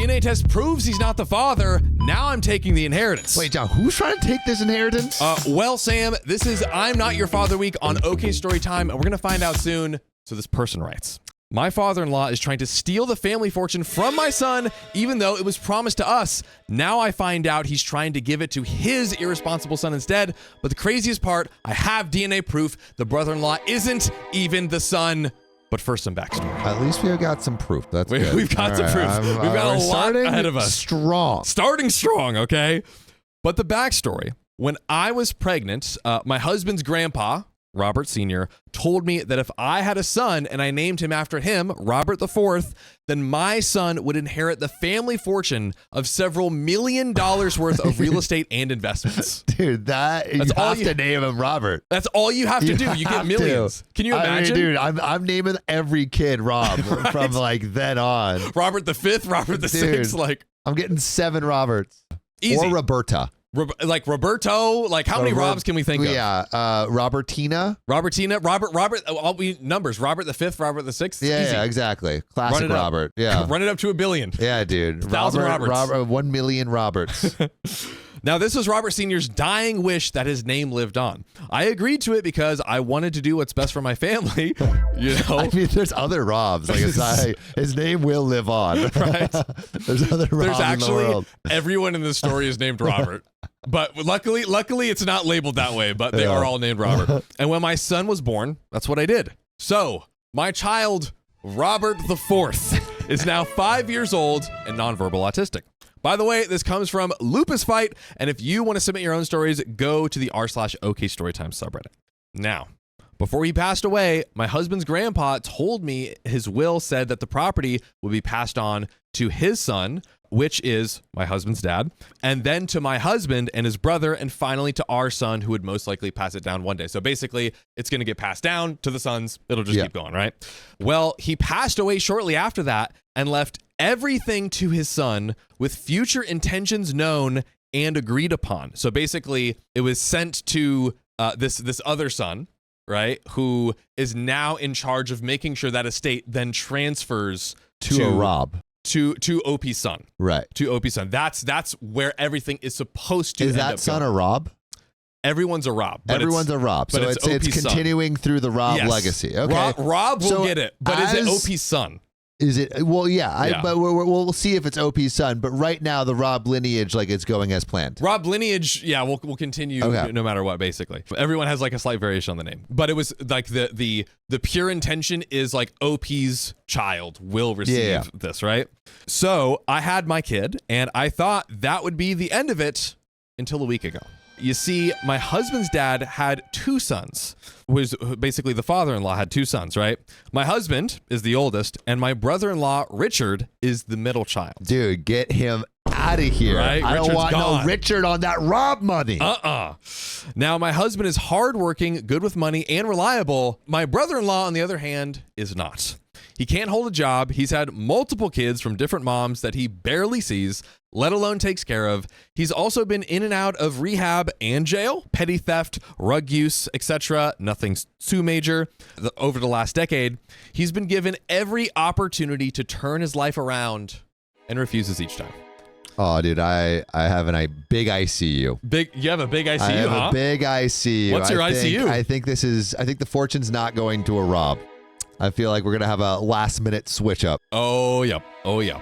DNA test proves he's not the father. Now I'm taking the inheritance. Wait, John, who's trying to take this inheritance? Well, Sam, this is I'm Not Your Father Week on OK Storytime, and we're going to find out soon. So this person writes, my father-in-law is trying to steal the family fortune from my son, even though it was promised to us. Now I find out he's trying to give it to his irresponsible son instead. But the craziest part, I have DNA proof the brother-in-law isn't even the son. But first, some backstory. At least we've got some proof. That's good. We've got some proof. We've got a lot ahead of us. Starting strong, okay? But the backstory, when I was pregnant, my husband's grandpa, Robert Sr., told me that if I had a son and I named him after him, Robert IV, then my son would inherit the family fortune of several $1 million worth of real estate and investments. Dude, you have to name him Robert. That's all you have to do. You get millions. Can you imagine? Dude, I'm naming every kid Rob right? From like then on. Robert V, Robert VI, like I'm getting 7 Roberts. Easy. Or Roberta. Like Roberto, like how many Robs can we think of? Yeah, Robertina, Robert, all we numbers, Robert V, Robert VI. Yeah, exactly. Classic Robert. Yeah. Run it up to 1 billion. Yeah, dude. 1,000 Roberts. 1 million Roberts. Now, this was Robert Sr.'s dying wish that his name lived on. I agreed to it because I wanted to do what's best for my family. You know, I mean, there's other Robs. Like it's not, his name will live on. Right? There's other Robs There's actually, in the world. Everyone in this story is named Robert. But luckily, it's not labeled that way, but they are all named Robert. And when my son was born, that's what I did. So my child, Robert IV, is now 5 years old and nonverbal autistic. By the way, this comes from Lupus Fight, and if you want to submit your own stories, go to the r/OK Storytime subreddit. Now, before he passed away, my husband's grandpa told me his will said that the property would be passed on to his son, which is my husband's dad, and then to my husband and his brother, and finally to our son, who would most likely pass it down one day. So basically, it's going to get passed down to the sons. It'll just keep going, right? Well, he passed away shortly after that and left everything to his son with future intentions known and agreed upon. So basically, it was sent to this other son, right, who is now in charge of making sure that estate then transfers to a Rob. To OP's son. Right. To OP's son. That's where everything is supposed to Is end that up son going. a Rob? Everyone's a Rob. Everyone's a Rob. So it's continuing through the Rob legacy. Okay. Rob will get it, but is it OP's son? Is it? Well, yeah. But we'll see if it's OP's son. But right now, the Rob lineage, like it's going as planned. Rob lineage, yeah, we'll continue no matter what. Basically, everyone has like a slight variation on the name, but it was like the pure intention is like OP's child will receive this, right? So I had my kid, and I thought that would be the end of it until a week ago. You see, my husband's dad had 2 sons, was basically the father-in-law had 2 sons, right? My husband is the oldest, and my brother-in-law, Richard, is the middle child. Dude, get him out of here. Right? I don't want no Richard on that Rob money. Now, my husband is hardworking, good with money, and reliable. My brother-in-law, on the other hand, is not. He can't hold a job. He's had multiple kids from different moms that he barely sees, let alone takes care of. He's also been in and out of rehab and jail, petty theft, rug use, etc. Nothing too major. Over the last decade, he's been given every opportunity to turn his life around and refuses each time. Oh, dude, I have a big ICU. You have a big ICU, I have a big ICU. What's your ICU? I think the fortune's not going to a Rob. I feel like we're going to have a last minute switch up. Oh, yeah.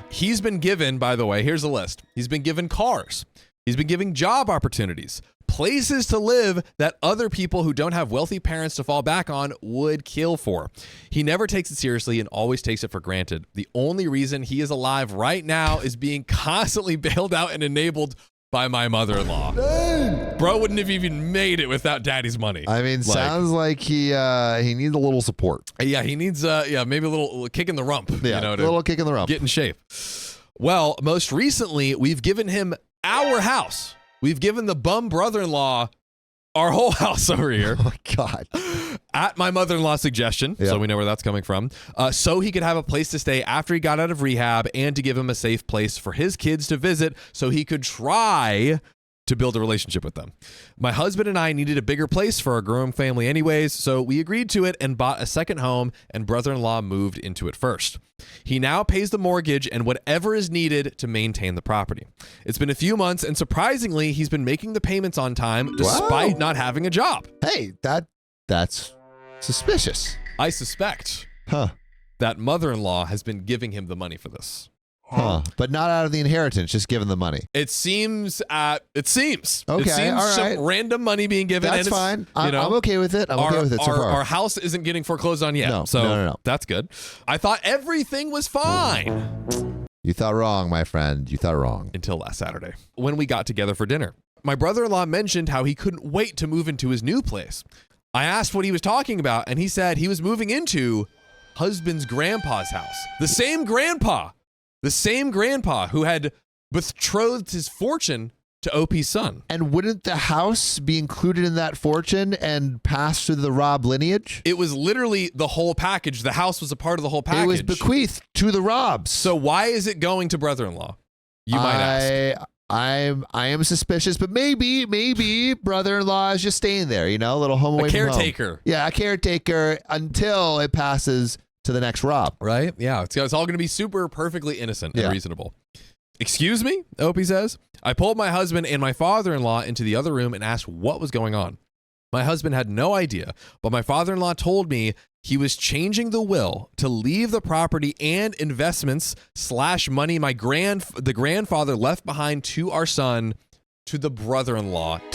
He's been given, by the way, here's a list. He's been given cars. He's been given job opportunities, places to live that other people who don't have wealthy parents to fall back on would kill for. He never takes it seriously and always takes it for granted. The only reason he is alive right now is being constantly bailed out and enabled by my mother-in-law. Dang. Bro wouldn't have even made it without daddy's money. I mean, sounds like he needs a little support. Yeah, he needs maybe a little kick in the rump. Yeah, a little kick in the rump. Get in shape. Well, most recently, we've given him our house. We've given the bum brother-in-law our whole house over here. Oh, my God. At my mother-in-law's suggestion, so we know where that's coming from, so he could have a place to stay after he got out of rehab and to give him a safe place for his kids to visit so he could try to build a relationship with them. My husband and I needed a bigger place for our growing family anyways, so we agreed to it and bought a second home, and brother-in-law moved into it first. He now pays the mortgage and whatever is needed to maintain the property. It's been a few months, and surprisingly, he's been making the payments on time despite not having a job. Hey, that's suspicious. I suspect that mother-in-law has been giving him the money for this. But not out of the inheritance, just giving the money. It seems. Okay, it seems all right. some random money being given. That's and fine. I'm okay with it. I'm okay with it so far. Our house isn't getting foreclosed on yet. No. That's good. I thought everything was fine. You thought wrong, my friend. You thought wrong. Until last Saturday, when we got together for dinner. My brother-in-law mentioned how he couldn't wait to move into his new place. I asked what he was talking about, and he said he was moving into husband's grandpa's house. The same grandpa who had betrothed his fortune to OP's son. And wouldn't the house be included in that fortune and pass through the Rob lineage? It was literally the whole package. The house was a part of the whole package. It was bequeathed to the Robs. So why is it going to brother-in-law? You might ask. I am suspicious, but maybe brother-in-law is just staying there, a little home away from home. A caretaker. Yeah, a caretaker until it passes to the next Rob. Right? Yeah. It's all going to be super perfectly innocent and reasonable. Excuse me, Opie says. I pulled my husband and my father-in-law into the other room and asked what was going on. My husband had no idea, but my father-in-law told me he was changing the will to leave the property and investments / money the grandfather left behind to our son to the brother-in-law instead.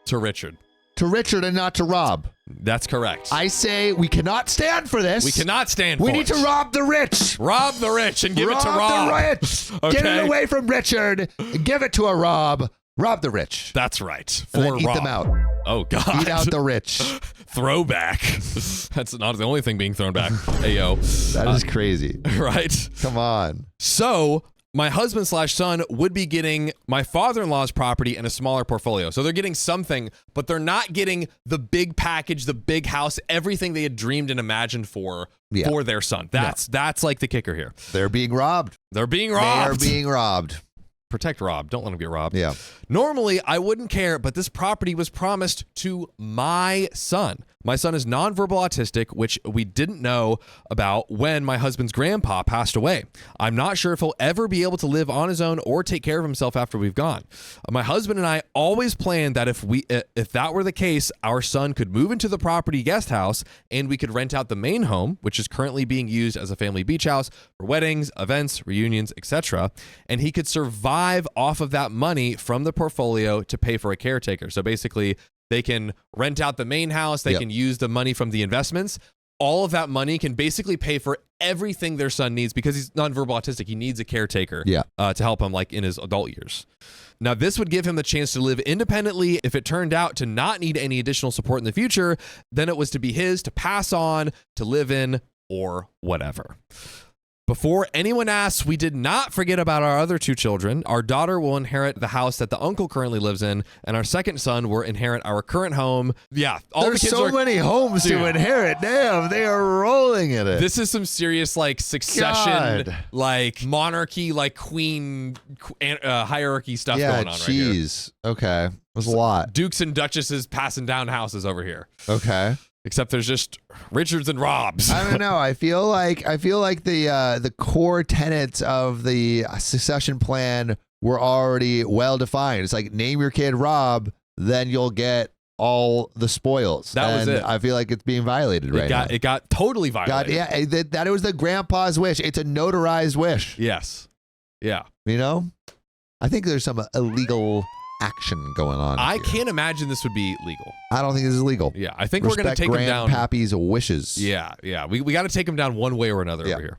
To Richard. To Richard and not to Rob. That's correct. I say we cannot stand for this. We cannot stand for it. We need to rob the rich. Rob the rich and give it to Rob. Rob the rich. Okay. Get it away from Richard. Give it to a Rob. Rob the rich. That's right. And then eat them out. Oh, God. Eat out the rich. Throwback. That's not the only thing being thrown back. Ayo. That is crazy. Right? Come on. So my husband / son would be getting my father-in-law's property and a smaller portfolio. So they're getting something, but they're not getting the big package, the big house, everything they had dreamed and imagined for their son. That's like the kicker here. They're being robbed. They're being robbed. They are being robbed. Protect Rob. Don't let him get robbed. Yeah. Normally, I wouldn't care, but this property was promised to my son. My son is nonverbal autistic, which we didn't know about when my husband's grandpa passed away. I'm not sure if he'll ever be able to live on his own or take care of himself after we've gone. My husband and I always planned that if that were the case, our son could move into the property guest house and we could rent out the main home, which is currently being used as a family beach house for weddings, events, reunions, etc. And he could survive off of that money from the portfolio to pay for a caretaker. So basically, they can rent out the main house. They can use the money from the investments. All of that money can basically pay for everything their son needs because he's nonverbal autistic. He needs a caretaker to help him like in his adult years. Now, this would give him the chance to live independently. If it turned out to not need any additional support in the future, then it was to be his to pass on, to live in, or whatever. Before anyone asks, we did not forget about our other two children. Our daughter will inherit the house that the uncle currently lives in, and our second son will inherit our current home. Yeah, there's the kids so many homes to inherit. Damn, they are rolling in it. This is some serious like succession, like monarchy, like queen hierarchy stuff going on right here. Jeez. Okay, there's a lot. Dukes and duchesses passing down houses over here. Okay. Except there's just Richards and Robs. I don't know. I feel like the core tenets of the succession plan were already well defined. It's like name your kid Rob, then you'll get all the spoils. That was it. I feel like it's being violated now. It got totally violated. That it was the grandpa's wish. It's a notarized wish. Yes. Yeah. I think there's some illegal action going on. I can't imagine this would be legal. I don't think this is legal. Yeah, I think we're going to take him down. Grandpappy's wishes. Yeah. We got to take him down one way or another over here.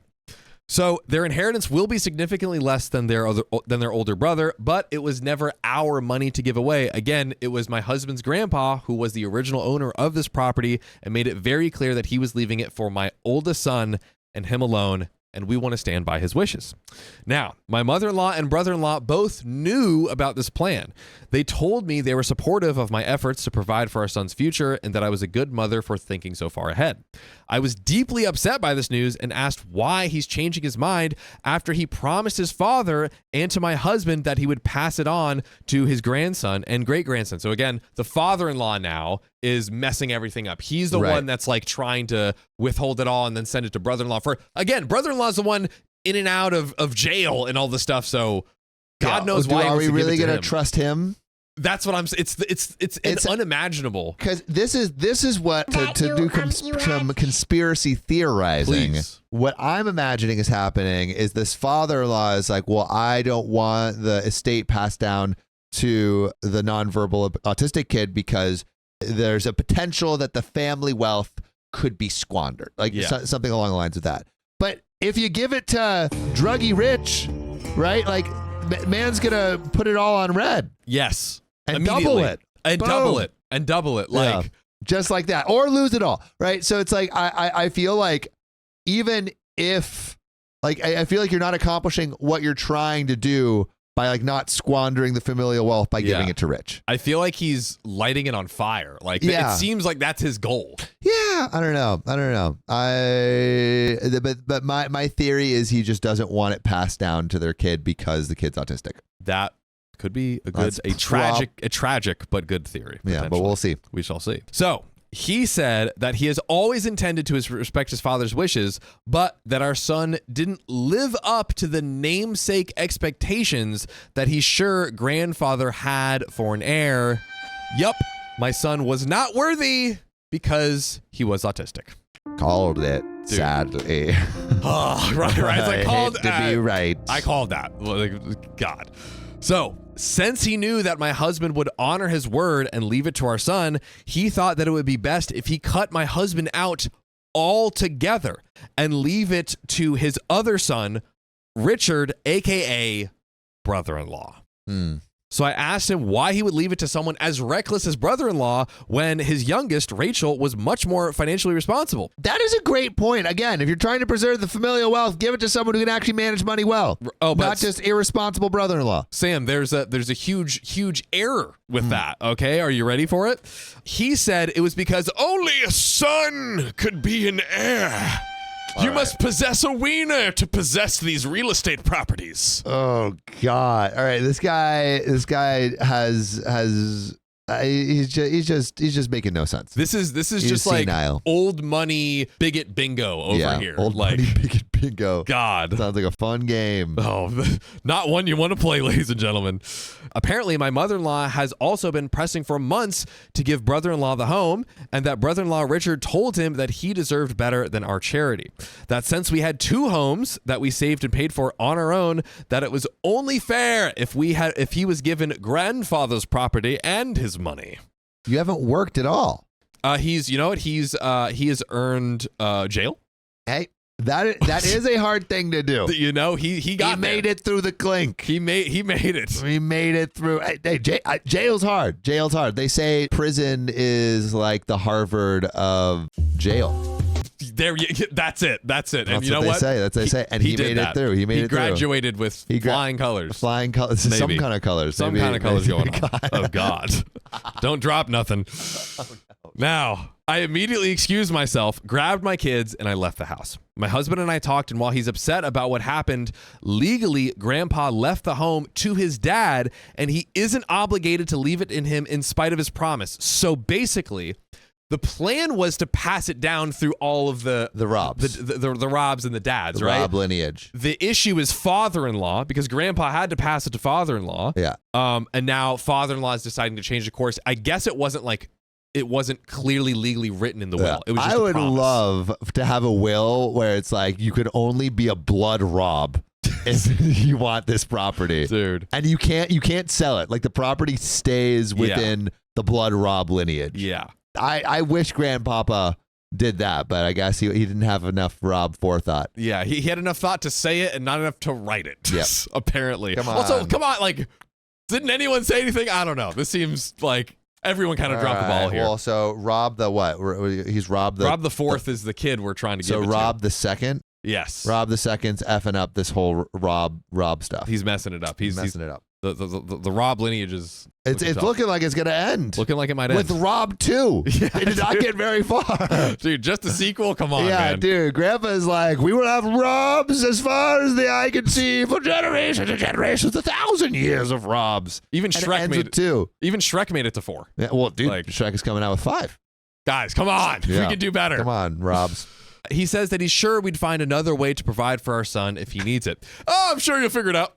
So their inheritance will be significantly less than their older brother, but it was never our money to give away. Again, it was my husband's grandpa who was the original owner of this property and made it very clear that he was leaving it for my oldest son and him alone and we want to stand by his wishes. Now, my mother-in-law and brother-in-law both knew about this plan. They told me they were supportive of my efforts to provide for our son's future and that I was a good mother for thinking so far ahead. I was deeply upset by this news and asked why he's changing his mind after he promised his father and to my husband that he would pass it on to his grandson and great-grandson. So again, the father-in-law now is messing everything up. He's the one that's like trying to withhold it all and then send it to brother-in-law. For again, brother-in-law is the one in and out of jail and all this stuff. So God knows why. Are we really going to trust him? That's what I'm saying. It's unimaginable. Because this is what to do some conspiracy theorizing. Please. What I'm imagining is happening is this father-in-law is like, well, I don't want the estate passed down to the nonverbal autistic kid because there's a potential that the family wealth could be squandered, like something along the lines of that. But if you give it to druggy rich, right? Like man's gonna put it all on red. Yes. And double it. And Boom. double it. Like just like that. Or lose it all. Right. So it's like I feel like even if like I feel like you're not accomplishing what you're trying to do by like not squandering the familial wealth by giving it to rich. I feel like he's lighting it on fire. Like it seems like that's his goal. Yeah, I don't know. But my theory is he just doesn't want it passed down to their kid because the kid's autistic. That could be a tragic but good theory. Yeah, but we'll see. We shall see. So he said that he has always intended to respect his father's wishes, but that our son didn't live up to the namesake expectations that he's sure grandfather had for an heir. Yup, my son was not worthy because he was autistic. Called it, sadly. Oh, right. It's like called to be right. I called that. God. So, since he knew that my husband would honor his word and leave it to our son, he thought that it would be best if he cut my husband out altogether and leave it to his other son, Richard, aka brother-in-law. So I asked him why he would leave it to someone as reckless as brother-in-law when his youngest, Rachel, was much more financially responsible. That is a great point. Again, if you're trying to preserve the familial wealth, give it to someone who can actually manage money well. Not just irresponsible brother-in-law. Sam, there's a huge error with that, okay? Are you ready for it? He said it was because only a son could be an heir. You must possess a wiener to possess these real estate properties. Oh God! All right, this guy has he's just making no sense. This is just senile. Like old money bigot bingo over here. Old money bigot bingo. God, sounds like a fun game. Oh, not one you want to play, ladies and gentlemen. Apparently, my mother-in-law has also been pressing for months to give brother-in-law the home, and that brother-in-law Richard told him that he deserved better than our charity. That since we had two homes that we saved and paid for on our own, that it was only fair if he was given grandfather's property and his money. You haven't worked at all. He has earned jail. Hey. That is a hard thing to do. You know, he made it through the clink. He made it. He made it through. Hey, jail's hard. Jail's hard. They say prison is like the Harvard of jail. That's it. And you know what? That's what they say. And he made it through. He graduated with flying colors. Flying colors. Some kind of colors. Some kind of colors going on. Oh, God. Don't drop nothing. Oh, no. Now, I immediately excused myself, grabbed my kids, and I left the house. My husband and I talked, and while he's upset about what happened, legally, Grandpa left the home to his dad, and he isn't obligated to leave it in him in spite of his promise. So basically, the plan was to pass it down through all of the Robs. The Robs and the dads, right? Rob lineage. The issue is father-in-law, because Grandpa had to pass it to father-in-law. Yeah. And now father-in-law is deciding to change the course. I guess it wasn't clearly legally written in the will. It was just I would promise. love to have a will where it's like you could only be a blood Rob if you want this property, dude. And you can't sell it. Like the property stays within the blood Rob lineage. Yeah. I wish Grandpapa did that, but I guess he didn't have enough Rob forethought. Yeah, he had enough thought to say it and not enough to write it. Yes. Apparently. Come on. Also, like, didn't anyone say anything? I don't know. This seems like everyone kind of dropped the ball here. Well, so Rob the what? He's Rob the... Rob the fourth is the kid we're trying to give it to. So Rob the second? Yes. Rob the Second's effing up this whole Rob stuff. He's messing it up. He's messing it up. The Rob lineage is. It's looking like it's gonna end. Looking like it might end with Rob 2. Yeah, They did not get very far. Dude, just a sequel? Come on, yeah, man. dude. Grandpa's like, we will have Robs as far as the eye can see for generations and generations, 1,000 years of Robs. Even And Shrek it ends made with 2. Even Shrek made it to 4. Yeah, well, dude, Like- Shrek is coming out with 5. Guys, come on. We Yeah. can do better. Come on, Robs. He says that he's sure we'd find another way to provide for our son if he needs it. Oh, I'm sure you'll figure it out.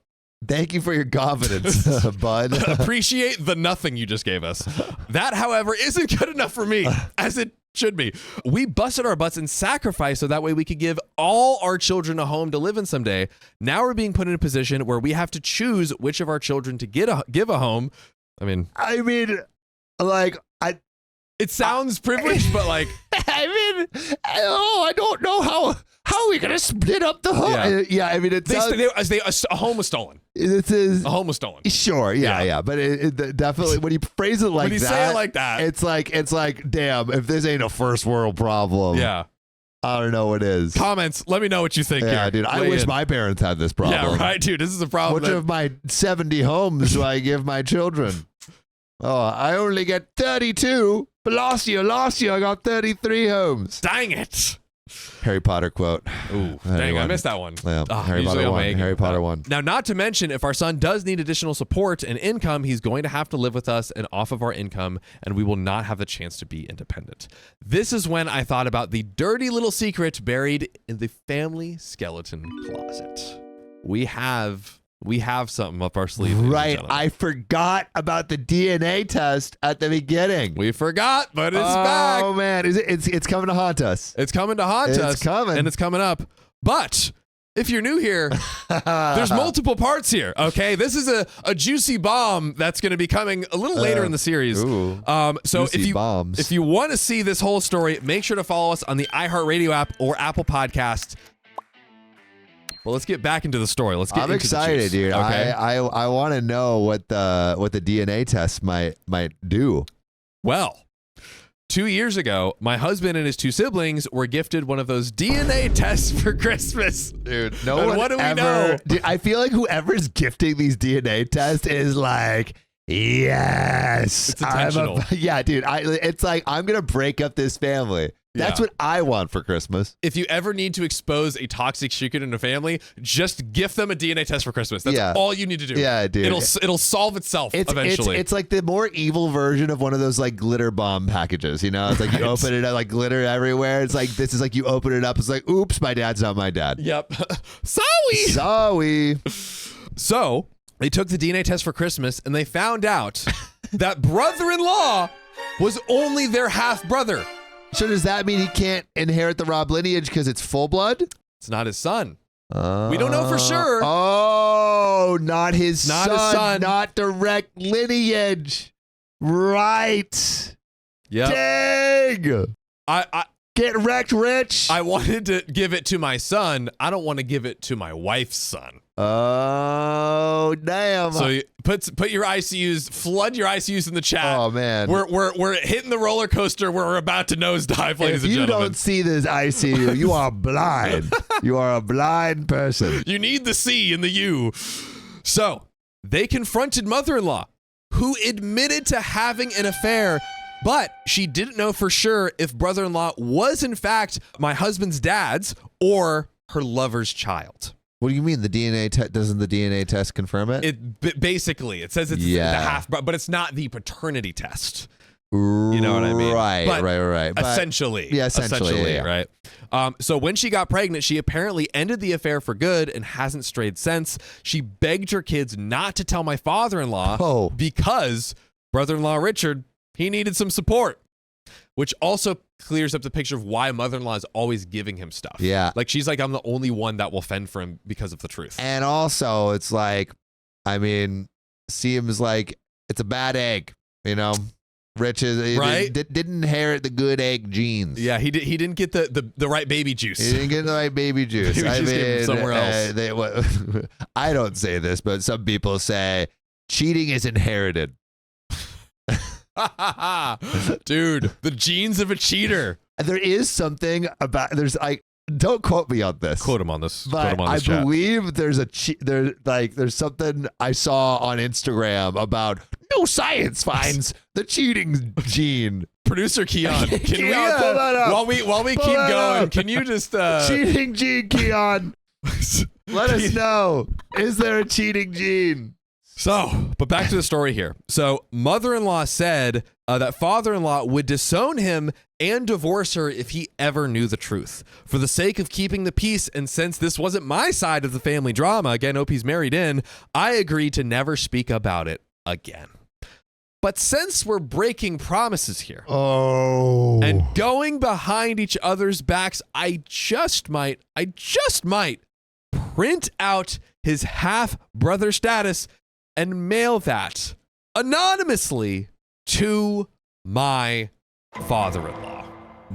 Thank you for your confidence, bud. Appreciate the nothing you just gave us. That, however, isn't good enough for me, as it should be. We busted our butts and sacrificed so that way we could give all our children a home to live in someday. Now we're being put in a position where we have to choose which of our children to give a home. I mean, like, it sounds privileged, but like, I don't know how are we gonna split up the home? Yeah, I mean, a home was stolen. This is A home was stolen. sure, yeah, but it definitely when you phrase it like When you that, say it like that, it's like, damn, if this ain't a first world problem, yeah. I don't know what is. Comments. Let me know what you think. Yeah, here. dude, I Weigh wish in. my parents had this problem. Yeah, right, dude. This is a problem. Which of my 70 homes do I give my children? Oh, I only get 32. But last year I got 33 homes. Dang it. Harry Potter quote. Ooh, dang, Anyone? I missed that one. Yeah, Ah, Harry usually Potter I'm 1. making Harry it. Potter 1. Now, not to mention, if our son does need additional support and income, he's going to have to live with us and off of our income, and we will not have the chance to be independent. This is when I thought about the dirty little secret buried in the family skeleton closet. We have something up our sleeve. ladies and Right. gentlemen. I forgot about the DNA test at the beginning. We forgot, but it's back. Oh man, it's coming to haunt us. It's coming to haunt us. It's coming. And it's coming up. But if you're new here, there's multiple parts here, okay? This is a juicy bomb that's going to be coming a little later in the series. Ooh, So juicy bombs. if you want to see this whole story, make sure to follow us on the iHeartRadio app or Apple Podcast. Well, let's get back into the story. Let's get I'm into excited, the juice, dude. Okay? I want to know what the DNA test might do. Well, 2 years ago, my husband and his 2 siblings were gifted one of those DNA tests for Christmas. Dude, And what do we know? Dude, I feel like whoever's gifting these DNA tests is like, yes. It's intentional. Yeah, dude. It's like, I'm going to break up this family. That's Yeah. what I want for Christmas. If you ever need to expose a toxic secret in a family, just gift them a DNA test for Christmas. That's Yeah. all you need to do. Yeah, dude. It'll solve itself eventually. It's like the more evil version of one of those like glitter bomb packages, you know? It's like you Right. open it up, like glitter everywhere. It's like, this is like you open it up. It's like, oops, my dad's not my dad. Yep. Sorry. Sorry. So they took the DNA test for Christmas and they found out that brother-in-law was only their half brother. So does that mean he can't inherit the Rob lineage because it's full blood? It's not his son. We don't know for sure. Oh, not his Not son. his son. Not direct lineage. Right. Yeah. Dang. I Get wrecked, Rich. wanted to give it to my son. I don't want to give it to my wife's son. Oh, damn. So you put your ICUs, flood your ICUs in the chat. Oh, man. We're hitting the roller coaster where we're about to nosedive, ladies If and you gentlemen. don't see this ICU, you are blind. You are a blind person. You need the C in the U. So they confronted mother-in-law, who admitted to having an affair, but she didn't know for sure if brother-in-law was in fact my husband's dad's or her lover's child. What do you mean the DNA test? Doesn't the DNA test confirm it? Basically, it says it's the half, but it's not the paternity test. You know what I mean? Right, But right. But Essentially. yeah, essentially, yeah. Right. So when she got pregnant, she apparently ended the affair for good and hasn't strayed since. She begged her kids not to tell my father-in-law because brother-in-law Richard, he needed some support, which also clears up the picture of why mother-in-law is always giving him stuff. Yeah. Like she's like, I'm the only one that will fend for him because of the truth. And also, it's like, I mean, seems like it's a bad egg, you know? Rich is Right? didn't inherit the good egg genes. Yeah, he didn't get the right baby juice. He didn't get the right baby juice. Baby I juice came from somewhere else. I don't say this, but some people say cheating is inherited. Dude, the genes of a cheater. There is something about don't quote me on this. Quote him on this. But Quote him on this I chat. believe there's something I saw on Instagram about new science finds the cheating gene. Producer Keon, can Keon, we pull that up. while we Pull keep that going, up. can you just Cheating gene, Keon. Let us know. Is there a cheating gene? So, but back to the story here. So, mother-in-law said that father-in-law would disown him and divorce her if he ever knew the truth. For the sake of keeping the peace, and since this wasn't my side of the family drama, again, OP's married in, I agreed to never speak about it again. But since we're breaking promises here and going behind each other's backs, I just might print out his half-brother status and mail that anonymously to my father-in-law.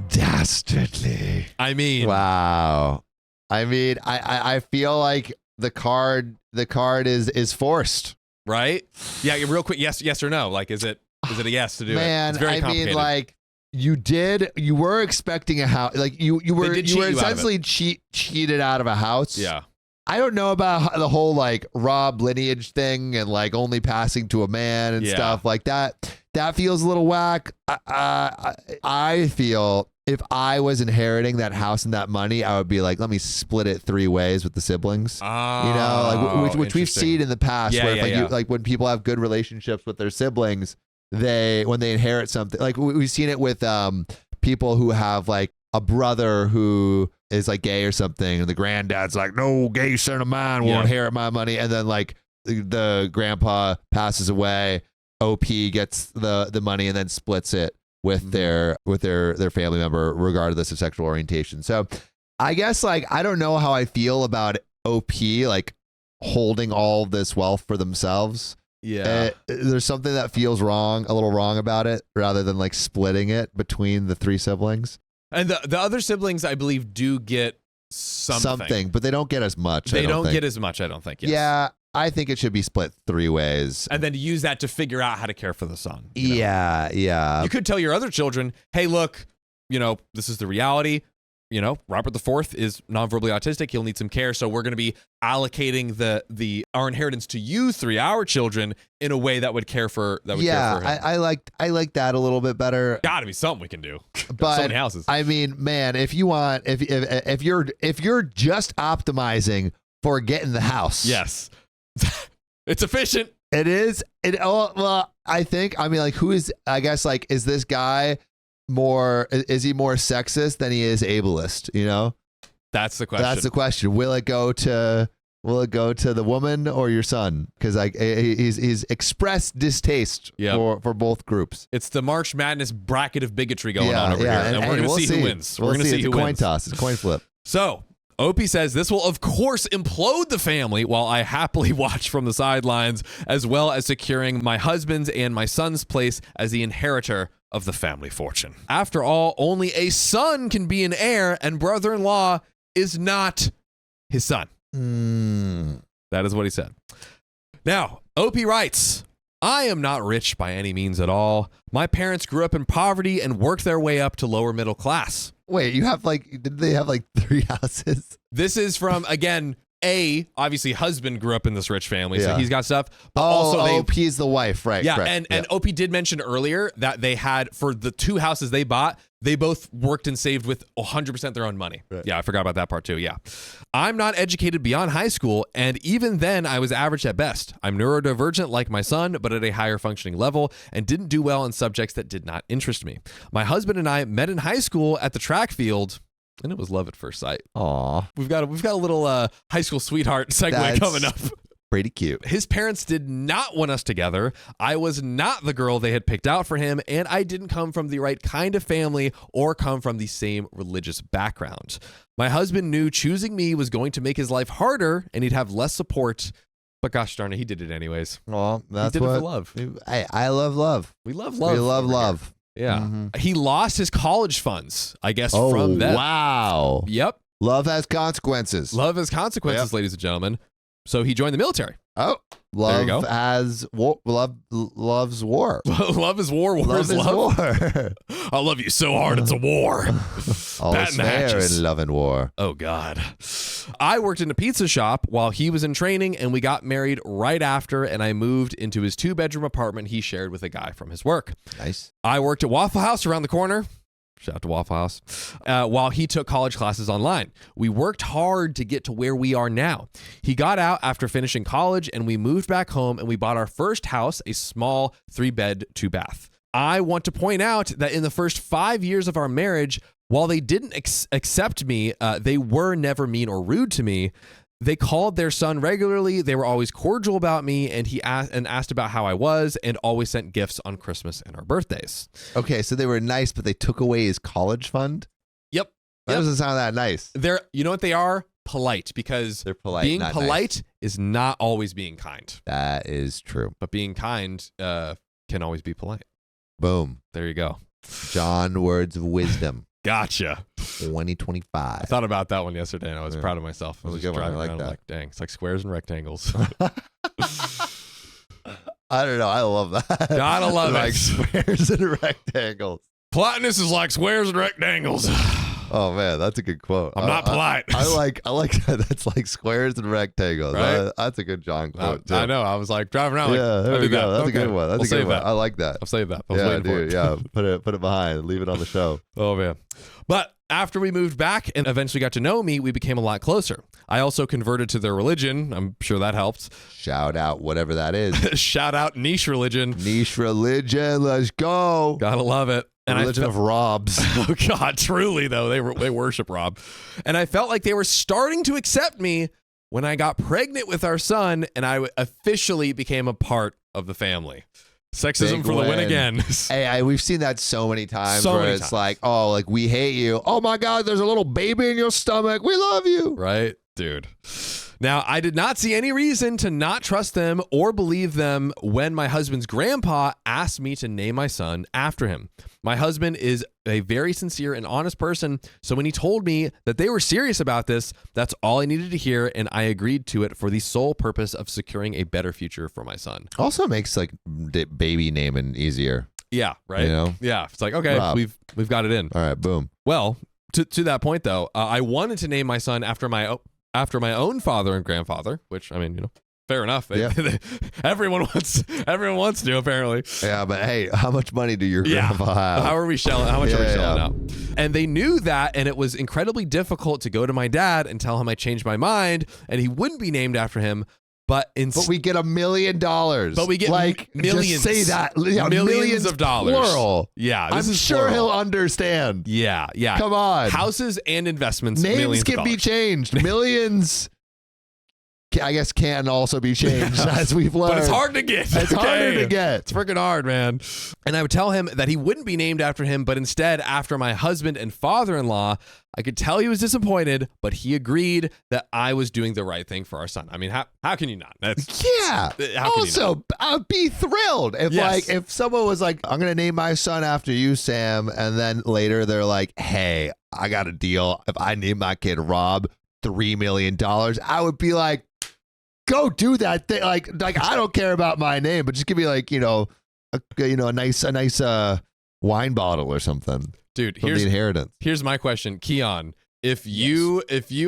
Dastardly. I mean, wow. I mean, I feel like the card is forced. right? Yeah, real quick, yes or no? Like, is it a yes to do Man, it? It's very complicated. mean, like you were expecting a house, like you were essentially cheated out of a house. Yeah. I don't know about the whole like Rob lineage thing and like only passing to a man and stuff like that. That feels a little whack. I feel if I was inheriting that house and that money, I would be like, let me split it 3 ways with the siblings. Which we've seen in the past. Like when people have good relationships with their siblings, when they inherit something, like we've seen it with people who have like a brother who is like gay or something, and the granddad's like, no gay son of mine will inherit my money, and then like the grandpa passes away, OP gets the money and then splits it with their family member regardless of sexual orientation. So I guess like I don't know how I feel about OP like holding all this wealth for themselves. Yeah. There's something that feels a little wrong about it, rather than like splitting it between the 3 siblings. And the other siblings, I believe, do get something, but they don't get as much. They don't get as much, I don't think. Yes. Yeah, I think it should be split 3 ways. And then use that to figure out how to care for the son. Yeah. You could tell your other children, hey, look, this is the reality. Robert the Fourth is non-verbally autistic. He'll need some care. So we're going to be allocating our inheritance to you 3, our children, in a way that would care for him. I like that a little bit better. Got to be something we can do. But so many houses. I mean, man, if you're just optimizing for getting the house, yes, it's efficient. It is. I think. I mean, like, I guess, like, is this guy is he more sexist than he is ableist? That's the question. Will it go to the woman or your son? Because like he's expressed distaste for both groups. It's the March Madness bracket of bigotry going on over here, and we're going to see who wins. We're going to see who wins. Coin toss. It's a coin flip. So Opie says this will of course implode the family, while I happily watch from the sidelines, as well as securing my husband's and my son's place as the inheritor of the family fortune. After all, only a son can be an heir, and brother-in-law is not his son. That is what he said. Now, Opie writes, I am not rich by any means at all. My parents grew up in poverty and worked their way up to lower middle class. Wait, did they have like 3 houses? This is from, again, obviously husband grew up in this rich family, so he's got stuff. But also OP's the wife, right? Yeah, correct. and OP did mention earlier that they had, for the 2 houses they bought, they both worked and saved with 100% their own money. Right. Yeah, I forgot about that part too, yeah. I'm not educated beyond high school, and even then I was average at best. I'm neurodivergent like my son, but at a higher functioning level, and didn't do well in subjects that did not interest me. My husband and I met in high school at the track field, and it was love at first sight. Aw. We've got a little high school sweetheart segue coming up. Pretty cute. His parents did not want us together. I was not the girl they had picked out for him, and I didn't come from the right kind of family or come from the same religious background. My husband knew choosing me was going to make his life harder and he'd have less support, but gosh darn it, he did it anyways. Well, that's he did it for love. I love love. We love love. We love love. Yeah. Mm-hmm. He lost his college funds, I guess, from them. Wow. Yep. Love has consequences. Love has consequences, ladies and gentlemen. So he joined the military. Oh, There you go. loves war. Love is war. War is love. War. I love you so hard. It's a war. All Bad is fair matches. in love and war. Oh, God. I worked in a pizza shop while he was in training, and we got married right after, and I moved into his 2-bedroom apartment he shared with a guy from his work. Nice. I worked at Waffle House around the corner. Shout out to Waffle House. While he took college classes online. We worked hard to get to where we are now. He got out after finishing college, and we moved back home, and we bought our first house, a small 3-bed, 2-bath. I want to point out that in the first 5 years of our marriage, while they didn't accept me, they were never mean or rude to me. They called their son regularly. They were always cordial about me, and he asked about how I was, and always sent gifts on Christmas and our birthdays. Okay, so they were nice, but they took away his college fund? Yep. That doesn't sound that nice. You know what they are? Polite, because They're polite. being not polite nice. is not always being kind. That is true. But being kind can always be polite. Boom. There you go. John, words of wisdom. Gotcha. 2025. I thought about that one yesterday, and I was proud of myself. I That was was a just good one. I driving like around that. like, dang, it's like squares and rectangles. I don't know. I love that. Gotta love like it. squares and rectangles. Politeness is like squares and rectangles. Oh man, that's a good quote. I'm not polite. I like that. That's like squares and rectangles. Right? That's a good John quote. Too. I know. I was like driving around. Yeah, like, there I we did go. that. That's Okay. a good one. That's I'll a good save one. that. I like that. I'll save that. I was Yeah, waiting for dude. it. Yeah, put it behind. Leave it on the show. Oh man. But after we moved back and eventually got to know me, we became a lot closer. I also converted to their religion. I'm sure that helped. Shout out whatever that is. Shout out niche religion. Niche religion. Let's go. Gotta love it. And Religion of Robs. Oh God, truly though, they worship Rob. And I felt like they were starting to accept me when I got pregnant with our son, and I officially became a part of the family. Sexism Big for the win win. again. Hey, we've seen that so many times So where many it's times. like, oh, like we hate you. Oh my God, there's a little baby in your stomach. We love you. Right, dude. Now, I did not see any reason to not trust them or believe them when my husband's grandpa asked me to name my son after him. My husband is a very sincere and honest person, so when he told me that they were serious about this, that's all I needed to hear, and I agreed to it for the sole purpose of securing a better future for my son. Also makes like baby naming easier. Yeah, right? You know? Yeah, it's like, okay, Rob. we've got it in. All right, boom. Well, to that point, though, I wanted to name my son after my own father and grandfather, which, I mean, you know, fair enough. Yeah. Everyone wants to, apparently. Yeah, but hey, how much money do your grandpa have? How much are we shelling Yeah. out? And they knew that, and it was incredibly difficult to go to my dad and tell him I changed my mind and he wouldn't be named after him. But we get $1 million. But we get like millions. Just say that. Yeah, millions of dollars. Plural. Yeah, I'm sure plural. he'll understand. Yeah. Come on. Houses and investments. Names millions of can be dollars. changed. Millions, I guess, can also be changed, as we've learned. But it's hard to get. It's harder to get. It's freaking hard, man. And I would tell him that he wouldn't be named after him, but instead after my husband and father-in-law. I could tell he was disappointed, but he agreed that I was doing the right thing for our son. I mean, how can you not? That's Yeah. How can you Also, I'd be thrilled if someone was like, "I'm gonna name my son after you, Sam," and then later they're like, "Hey, I got a deal. If I name my kid Rob, $3 million," I would be like, "Go do that thing." Like I don't care about my name, but just give me like a nice wine bottle or something. dude. From the inheritance. Here's my question, Keon. If you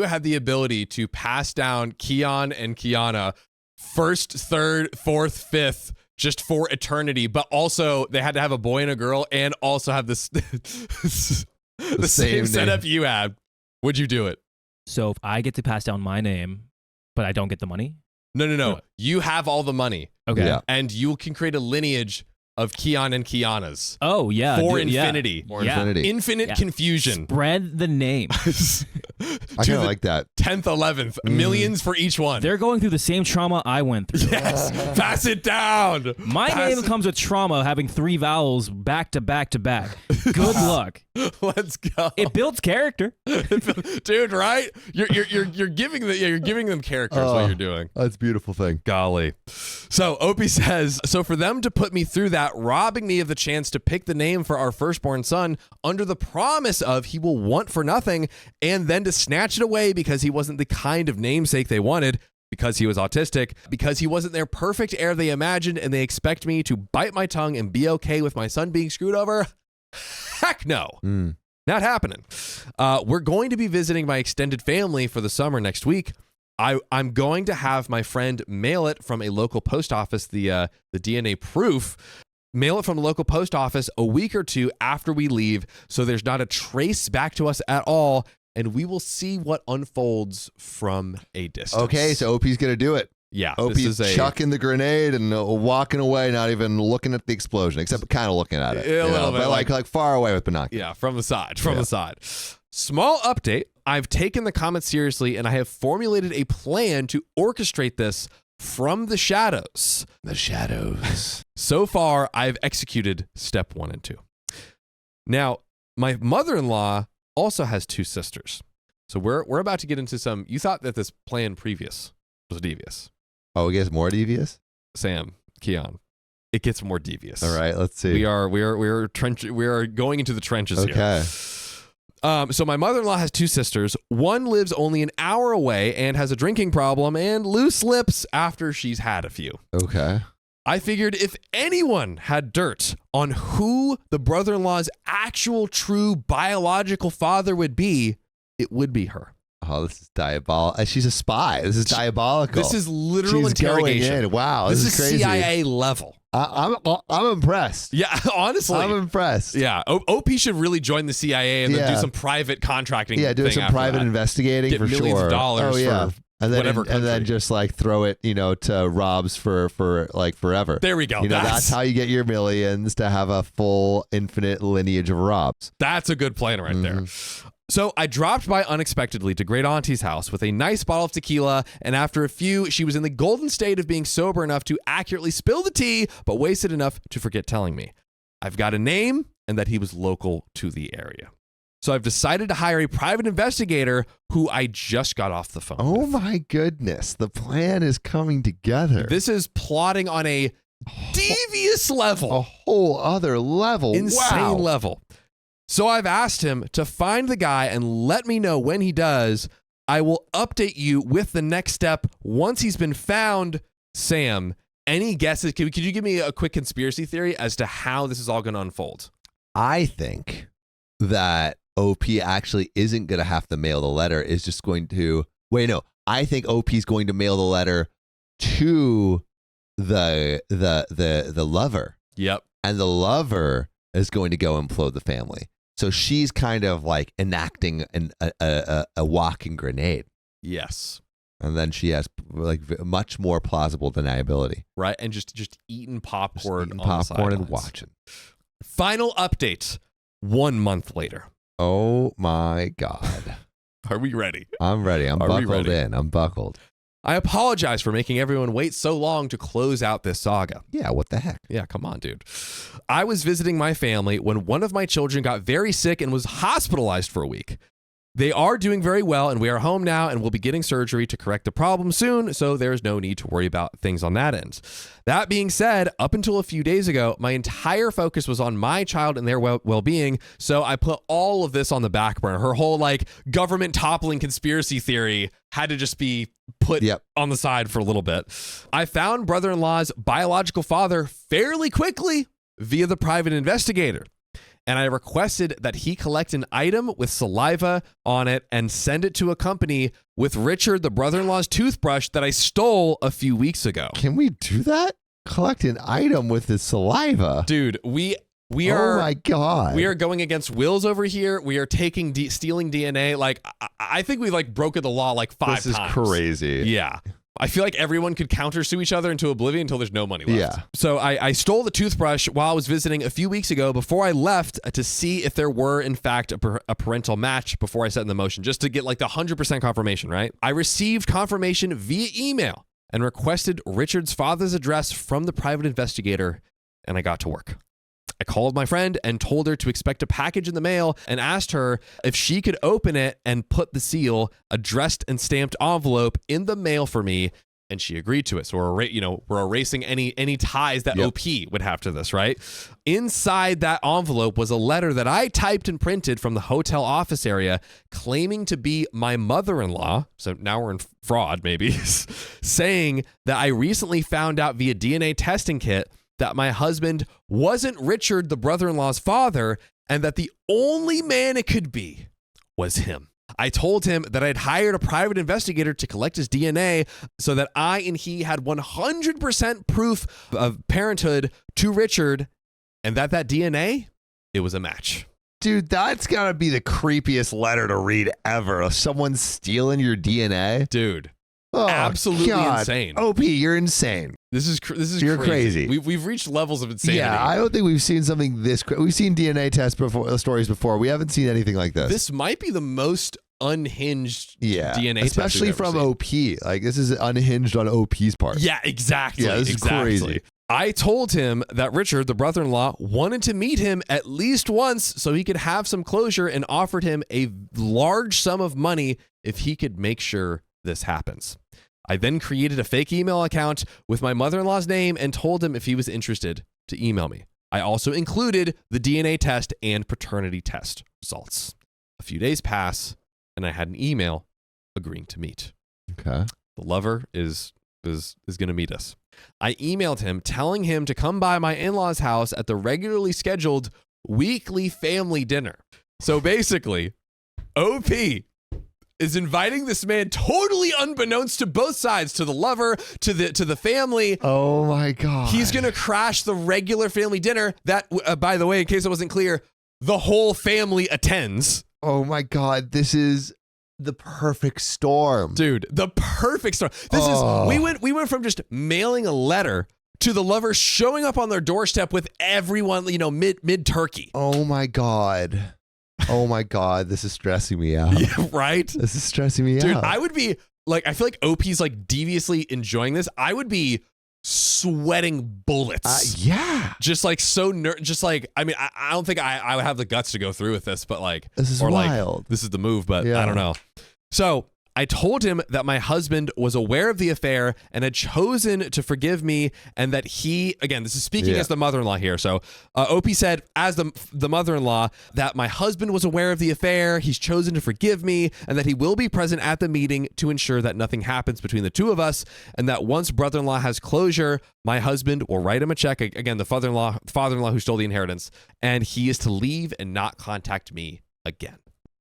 had the ability to pass down Keon and Kiana first, third, fourth, fifth, just for eternity, but also they had to have a boy and a girl, and also have this the same name. setup you had, would you do it? So if I get to pass down my name, but I don't get the money? No. You have all the money, Okay. Yeah. and you can create a lineage of Keon and Kiana's Oh, yeah. for dude, yeah. infinity. Or Yeah. infinity. Infinite Yeah. confusion. Spread the name. I kind of like that. 10th, 11th, millions for each one. They're going through the same trauma I went through. Yes, pass it down. My Pass name it- comes with trauma having 3 vowels back to back to back. Good luck. Let's go, It builds character. dude. Right? You're giving them characters. What you're doing. That's a beautiful thing. Golly. So Opie says, so for them to put me through that, robbing me of the chance to pick the name for our firstborn son under the promise of he will want for nothing, and then to snatch it away because he wasn't the kind of namesake they wanted, because he was autistic, because he wasn't their perfect heir they imagined, and they expect me to bite my tongue and be okay with my son being screwed over? Heck no. Not happening. We're going to be visiting my extended family for the summer next week. I'm going to have my friend mail it from a local post office, the DNA proof, mail it from a local post office a week or two after we leave, so there's not a trace back to us at all, and we will see what unfolds from a distance. Okay, so OP's going to do it. Yeah. OP's chucking the grenade and walking away, not even looking at the explosion, except kind of looking at it. A little bit. But like far away with binoculars. Yeah, from the side. The side. Small update. I've taken the comments seriously, and I have formulated a plan to orchestrate this from the shadows. The shadows. So far, I've executed step 1 and 2. Now, my mother-in-law also has 2 sisters. So we're about to get into some. You thought that this plan previous was devious. Oh, it gets more devious? Sam, Keon, it gets more devious. All right, let's see. We are going into the trenches here. Okay. So my mother-in-law has 2 sisters. One lives only an hour away and has a drinking problem and loose lips after she's had a few. Okay. I figured if anyone had dirt on who the brother-in-law's actual true biological father would be, it would be her. Oh, this is diabolical. She's a spy. This is diabolical. This is literal She's interrogation. Going in. Wow, this is crazy. CIA level. I'm impressed. Yeah, honestly. I'm impressed. Yeah, OP should really join the CIA and then do some private contracting. Yeah, do some private investigating Get for sure. millions of dollars for and then whatever country. And then just like throw it, to Rob's for like forever. There we go. That's how you get your millions, to have a full infinite lineage of Robs. That's a good plan right there. So I dropped by unexpectedly to Great Auntie's house with a nice bottle of tequila, and after a few, she was in the golden state of being sober enough to accurately spill the tea, but wasted enough to forget telling me. I've got a name and that he was local to the area. So I've decided to hire a private investigator who I just got off the phone with. My goodness. The plan is coming together. This is plotting on a devious level. A whole other level. Insane level. So I've asked him to find the guy and let me know when he does. I will update you with the next step once he's been found. Sam, any guesses? Could you give me a quick conspiracy theory as to how this is all going to unfold? I think that OP actually isn't going to have to mail the letter. Is just going to I think OP is going to mail the letter to the lover. Yep. And the lover is going to go implode the family. So she's kind of like enacting a walking grenade. Yes. And then she has like much more plausible deniability. Right. And just eating popcorn on popcorn the and sidelines. watching. Final update 1 month later. Oh my God. Are we ready? I'm ready. I'm buckled in. I'm buckled. I apologize for making everyone wait so long to close out this saga. Yeah, what the heck? Yeah, come on, dude. I was visiting my family when one of my children got very sick and was hospitalized for a week. They are doing very well, and we are home now and will be getting surgery to correct the problem soon, so there's no need to worry about things on that end. That being said, up until a few days ago, my entire focus was on my child and their well-being, so I put all of this on the back burner. Her whole government toppling conspiracy theory had to just be put on the side for a little bit. I found brother-in-law's biological father fairly quickly via the private investigator. And I requested that he collect an item with saliva on it and send it to a company with Richard, the brother-in-law's toothbrush that I stole a few weeks ago. Can we do that? Collect an item with his saliva? Dude, we are. Oh my God. We are going against wills over here. We are stealing DNA. I think we've broken the law 5 times. This is crazy. Yeah. I feel like everyone could countersue each other into oblivion until there's no money left. Yeah. So I stole the toothbrush while I was visiting a few weeks ago before I left to see if there were, in fact, a parental match before I set in the motion, just to get the 100% confirmation, right? I received confirmation via email and requested Richard's father's address from the private investigator, and I got to work. I called my friend and told her to expect a package in the mail and asked her if she could open it and put the seal, addressed and stamped envelope, in the mail for me And she agreed to it. So we're erasing any ties that OP would have to this, right? Inside that envelope was a letter that I typed and printed from the hotel office area claiming to be my mother-in-law. So now we're in fraud, maybe, saying that I recently found out via DNA testing kit that my husband wasn't Richard, the brother-in-law's father, and that the only man it could be was him. I told him that I'd hired a private investigator to collect his DNA so that I and he had 100% proof of parenthood to Richard, and that DNA, it was a match. Dude, that's gotta be the creepiest letter to read ever. Someone stealing your DNA? Dude, oh, absolutely God. insane. OP, you're insane. This is You're crazy. We've reached levels of insanity. Yeah, I don't think we've seen something this crazy. We've seen DNA tests before, stories before. We haven't seen anything like this. This might be the most unhinged DNA test especially we've ever from seen. OP. Like, this is unhinged on OP's part. Yeah, exactly. Yeah, this is crazy. I told him that Richard, the brother-in-law, wanted to meet him at least once so he could have some closure, and offered him a large sum of money if he could make sure this happens. I then created a fake email account with my mother-in-law's name and told him if he was interested to email me. I also included the DNA test and paternity test results. A few days pass, and I had an email agreeing to meet. Okay. The lover is going to meet us. I emailed him telling him to come by my in-laws' house at the regularly scheduled weekly family dinner. So basically, OP is inviting this man totally unbeknownst to both sides, to the lover, to the family. Oh my God. He's going to crash the regular family dinner that, by the way, in case it wasn't clear, the whole family attends. Oh my God. This is the perfect storm. Dude, the perfect storm. This is we went from just mailing a letter to the lover showing up on their doorstep with everyone, mid turkey. Oh my God. Oh my God, this is stressing me out. Yeah, right? This is stressing me out. Dude, I would be like, I feel like OP's like deviously enjoying this. I would be sweating bullets. Yeah. Just like I mean, I don't think I would have the guts to go through with this, but like, this is wild. This is the move, but Yeah. I don't know. So I told him that my husband was aware of the affair and had chosen to forgive me, and that he, again, this is speaking as the mother-in-law here. So OP said, as the mother-in-law, that my husband was aware of the affair, he's chosen to forgive me, and that he will be present at the meeting to ensure that nothing happens between the two of us, and that once brother-in-law has closure, my husband will write him a check, again, the father-in-law who stole the inheritance, and he is to leave and not contact me again.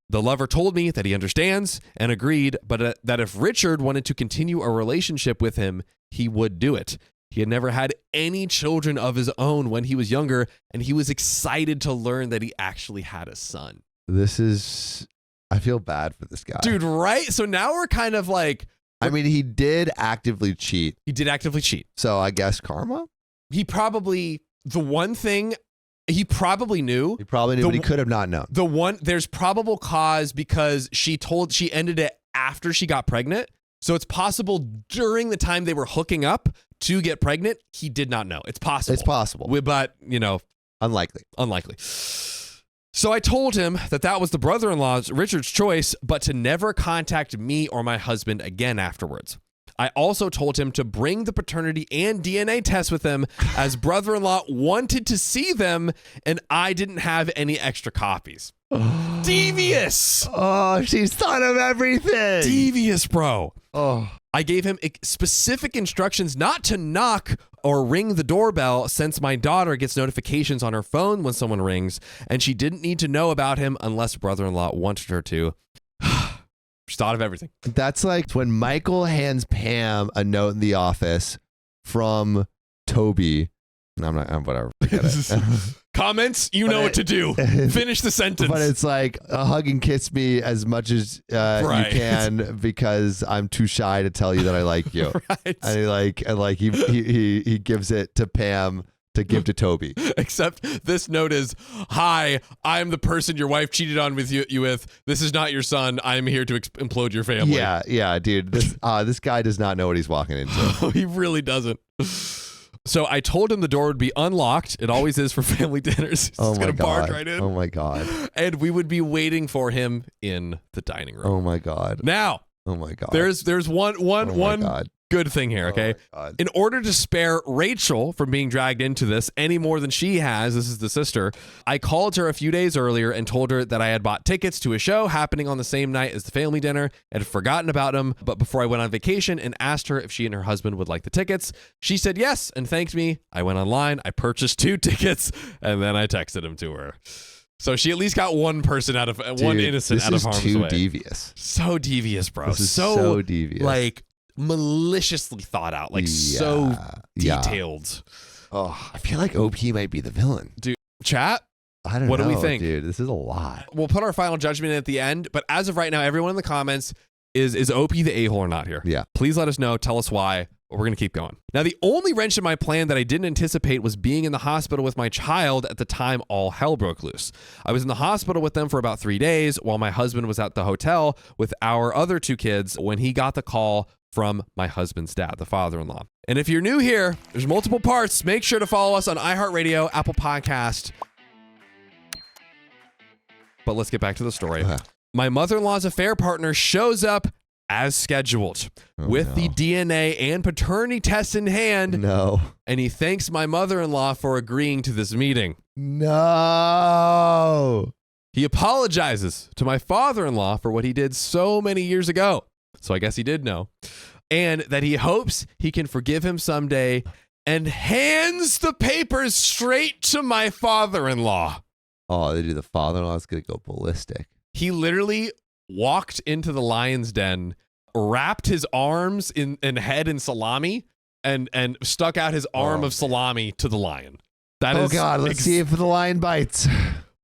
The lover told me that he understands and agreed, but that if Richard wanted to continue a relationship with him, he would do it. He had never had any children of his own when he was younger, and he was excited to learn that he actually had a son. I feel bad for this guy. Dude, right? So now we're kind of like... I mean, he did actively cheat. He did actively cheat. So I guess karma? He probably... The one thing... He probably knew. He probably knew, but he could have not known. There's probable cause because she ended it after she got pregnant. So it's possible during the time they were hooking up to get pregnant, he did not know. It's possible. It's possible. But, Unlikely. So I told him that was the brother-in-law's, Richard's choice, but to never contact me or my husband again afterwards. I also told him to bring the paternity and DNA test with him, as brother-in-law wanted to see them, and I didn't have any extra copies. Devious! Oh, she's thought of everything. Devious, bro. Oh. I gave him specific instructions not to knock or ring the doorbell, since my daughter gets notifications on her phone when someone rings, and she didn't need to know about him unless brother-in-law wanted her to. Just thought of everything. That's like when Michael hands Pam a note in the office from Toby. I'm whatever. Comments, know what to do. Finish the sentence. But it's like a hug and kiss me as much as you can, because I'm too shy to tell you that I like you. Right. And he gives it to Pam to give to Toby. Except this note is, "Hi, I'm the person your wife cheated on with you with. This is not your son. I'm here to implode your family." Yeah, dude. This guy does not know what he's walking into. He really doesn't. So I told him the door would be unlocked. It always is for family dinners. He's Oh my gonna barge God. right in. Oh my God. And we would be waiting for him in the dining room. Oh my God. Now, Oh my God. there's one Oh my God. Good thing here, okay? Oh my God. In order to spare Rachel from being dragged into this any more than she has, this is the sister, I called her a few days earlier and told her that I had bought tickets to a show happening on the same night as the family dinner and had forgotten about them, but before I went on vacation and asked her if she and her husband would like the tickets. She said yes and thanked me. I went online, I purchased 2 tickets, and then I texted them to her. So she at least got one person out of one innocent out of harm's way. This is too devious. So devious, bro. This is so devious. Like maliciously thought out, like so detailed. Oh, I feel like OP might be the villain. Dude, chat, I don't know. what do we think? Dude, this is a lot. We'll put our final judgment in at the end, but as of right now, everyone in the comments is OP the a-hole or not here? Yeah. Please let us know. Tell us why. We're going to keep going. Now, the only wrench in my plan that I didn't anticipate was being in the hospital with my child at the time all hell broke loose. I was in the hospital with them for about 3 days while my husband was at the hotel with our other 2 kids when he got the call from my husband's dad, the father-in-law. And if you're new here, there's multiple parts. Make sure to follow us on iHeartRadio, Apple Podcast. But let's get back to the story. My mother-in-law's affair partner shows up as scheduled with the DNA and paternity test in hand. No. And he thanks my mother-in-law for agreeing to this meeting. No. He apologizes to my father-in-law for what he did so many years ago. So I guess he did know. And that he hopes he can forgive him someday and hands the papers straight to my father-in-law. Oh, the father-in-law's going to go ballistic. He literally walked into the lion's den, wrapped his arms and head in salami, and stuck out his arm of salami to the lion. Oh, God, let's see if the lion bites.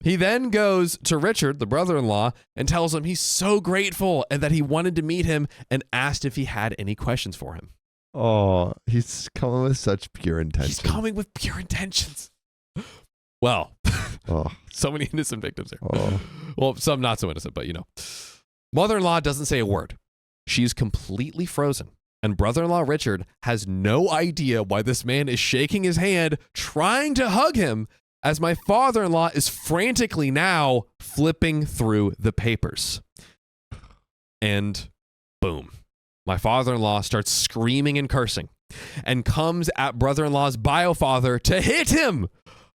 He then goes to Richard, the brother-in-law, and tells him he's so grateful and that he wanted to meet him and asked if he had any questions for him. Oh, he's coming with such pure intentions. He's coming with pure intentions. Well, so many innocent victims there. Oh. Well, some not so innocent, but you know. Mother-in-law doesn't say a word. She's completely frozen. And brother-in-law Richard has no idea why this man is shaking his hand, trying to hug him, as my father-in-law is frantically now flipping through the papers. And boom. My father-in-law starts screaming and cursing and comes at brother-in-law's bio-father to hit him.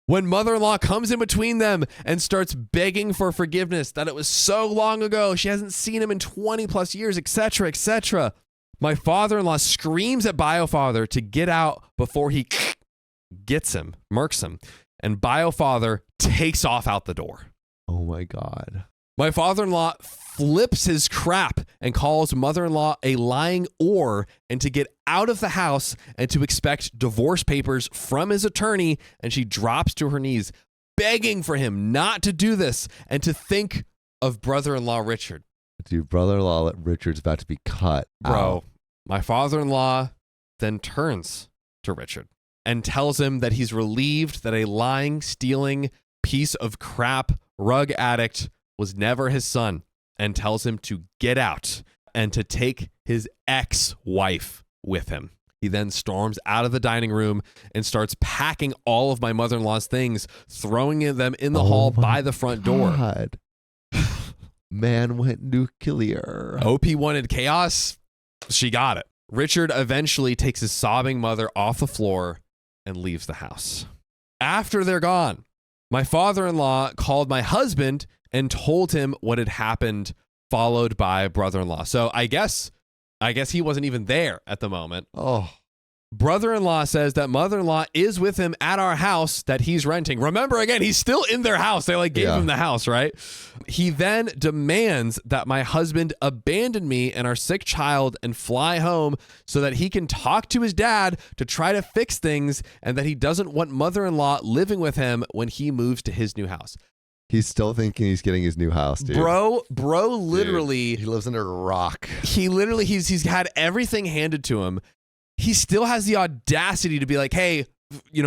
When mother-in-law comes in between them and starts begging for forgiveness that it was so long ago, she hasn't seen him in 20 plus years, etc., etc. My father-in-law screams at bio-father to get out before he gets him, murks him, and bio-father takes off out the door. Oh my God. My father-in-law flips his crap and calls mother-in-law a lying whore and to get out of the house and to expect divorce papers from his attorney, and she drops to her knees, begging for him not to do this and to think of brother-in-law Richard. Dude, brother-in-law Richard's about to be cut. Bro, out. My father-in-law then turns to Richard and tells him that he's relieved that a lying, stealing piece of crap rug addict was never his son, and tells him to get out and to take his ex-wife with him. He then storms out of the dining room and starts packing all of my mother-in-law's things, throwing them in the hall by the front door. Man went nuclear. OP wanted chaos. She got it. Richard eventually takes his sobbing mother off the floor and leaves the house. After they're gone, my father-in-law called my husband and told him what had happened, followed by brother-in-law. So I guess he wasn't even there at the moment. Oh. Brother-in-law says that mother-in-law is with him at our house that he's renting. Remember, again, he's still in their house. They gave him the house, right? He then demands that my husband abandon me and our sick child and fly home so that he can talk to his dad to try to fix things, and that he doesn't want mother-in-law living with him when he moves to his new house. He's still thinking he's getting his new house, dude. Bro, literally. Dude, he lives under a rock. He literally, he's had everything handed to him. He still has the audacity to be like, hey,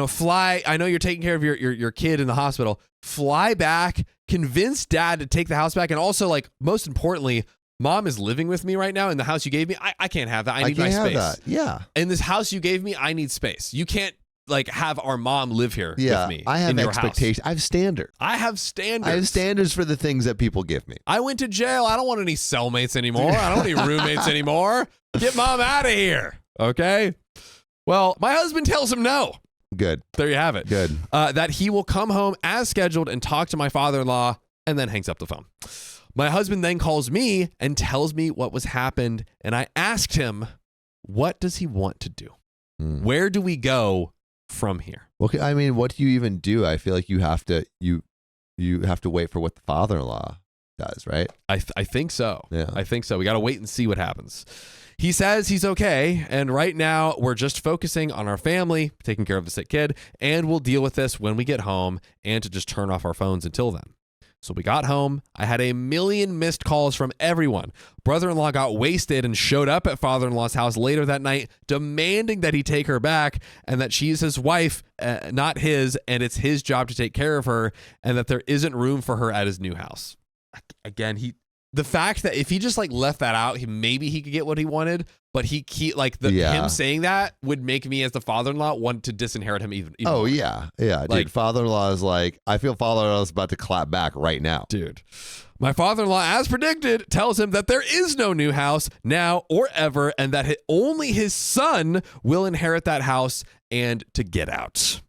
fly. I know you're taking care of your kid in the hospital. Fly back, convince dad to take the house back. And also, most importantly, mom is living with me right now in the house you gave me. I can't have that. I need my space. That. Yeah. In this house you gave me, I need space. You can't have our mom live here with me. I have in your expectations. House. I have standards. I have standards. I have standards for the things that people give me. I went to jail. I don't want any cellmates anymore. I don't want any roommates anymore. Get mom out of here. Okay. Well, my husband tells him no. Good. There you have it. Good. That he will come home as scheduled and talk to my father-in-law and then hangs up the phone. My husband then calls me and tells me what was happened. And I asked him, what does he want to do? Where do we go from here? Okay. I mean, what do you even do? I feel like you have to wait for what the father-in-law does, right? I think so. Yeah. I think so. We got to wait and see what happens. He says he's okay, and right now we're just focusing on our family, taking care of the sick kid, and we'll deal with this when we get home and to just turn off our phones until then. So we got home. I had 1 million missed calls from everyone. Brother-in-law got wasted and showed up at father-in-law's house later that night, demanding that he take her back and that she's his wife, not his, and it's his job to take care of her, and that there isn't room for her at his new house. Again, the fact that if he just like left that out, maybe he could get what he wanted, but him saying that would make me as the father-in-law want to disinherit him even Oh more. yeah. Like, Dude, father-in-law is like, I feel father-in-law is about to clap back right now. Dude, my father-in-law, as predicted, tells him that there is no new house now or ever, and that only his son will inherit that house and to get out.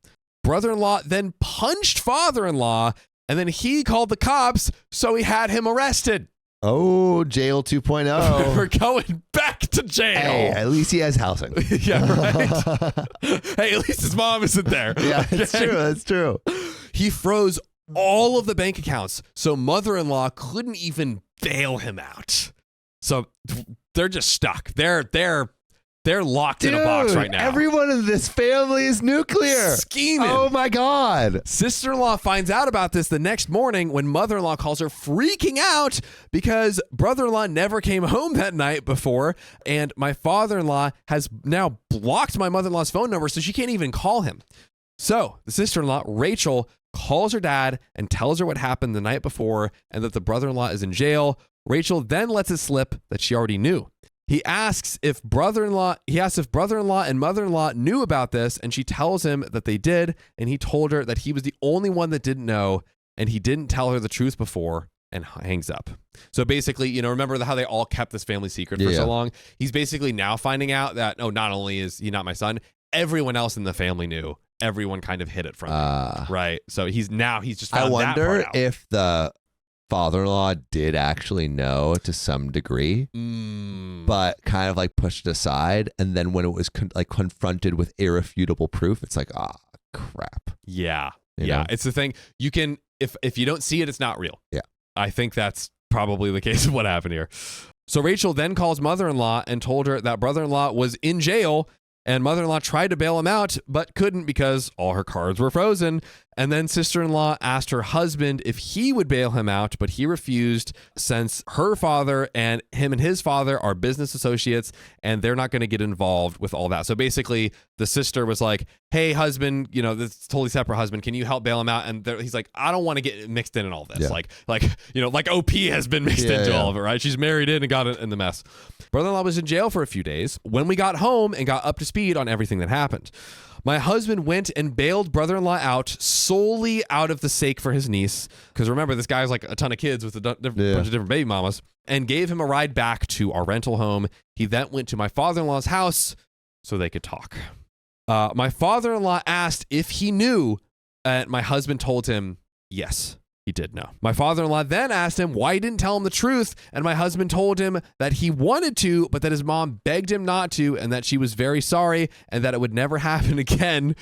Brother-in-law then punched father-in-law, and then he called the cops, so he had him arrested. Oh, jail 2.0. We're going back to jail. Hey, at least he has housing. Yeah, right. Hey, at least his mom isn't there. Yeah, it's true. That's true. He froze all of the bank accounts, so mother-in-law couldn't even bail him out. So they're just stuck. They're locked in a box right now. Everyone in this family is nuclear. Scheming. Oh my God. Sister-in-law finds out about this the next morning when mother-in-law calls her freaking out because brother-in-law never came home that night before, and my father-in-law has now blocked my mother-in-law's phone number so she can't even call him. So the sister-in-law, Rachel, calls her dad and tells her what happened the night before and that the brother-in-law is in jail. Rachel then lets it slip that she already knew. He asks if brother-in-law and mother-in-law knew about this, and she tells him that they did, and he told her that he was the only one that didn't know, and he didn't tell her the truth before, and hangs up. So basically, remember how they all kept this family secret for so long? He's basically now finding out that, not only is he not my son, everyone else in the family knew. Everyone kind of hid it from him, right? So he's just found that part out. I wonder if the father-in-law did actually know to some degree, but kind of like pushed it aside, and then when it was confronted with irrefutable proof, it's like, crap. Yeah. You know? It's the thing. You can, if you don't see it, it's not real. Yeah. I think that's probably the case of what happened here. So Rachel then calls mother-in-law and told her that brother-in-law was in jail, and mother-in-law tried to bail him out, but couldn't because all her cards were frozen. And then sister-in-law asked her husband if he would bail him out, but he refused since her father and him and his father are business associates and they're not going to get involved with all that. So basically the sister was like, hey, husband, this is totally separate husband. Can you help bail him out? And he's like, I don't want to get mixed in all this. Yeah. Like OP has been mixed into all of it, right? She's married in and got in the mess. Brother-in-law was in jail for a few days when we got home and got up to speed on everything that happened. My husband went and bailed brother-in-law out solely out of the sake for his niece. Because remember, this guy's like a ton of kids with a bunch of different baby mamas, and gave him a ride back to our rental home. He then went to my father-in-law's house so they could talk. My father-in-law asked if he knew, and my husband told him yes. He did know. My father-in-law then asked him why he didn't tell him the truth, and my husband told him that he wanted to, but that his mom begged him not to, and that she was very sorry, and that it would never happen again.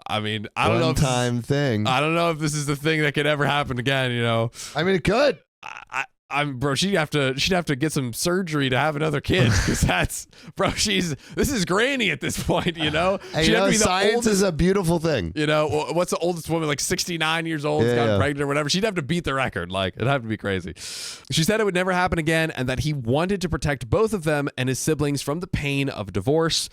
I mean, I don't know if this is the thing that could ever happen again. I mean, it could. Bro, she'd have to get some surgery to have another kid because this is granny at this point, Science is a beautiful thing. What's the oldest woman, like 69 years old, got pregnant or whatever? She'd have to beat the record. Like, it'd have to be crazy. She said it would never happen again and that he wanted to protect both of them and his siblings from the pain of divorce.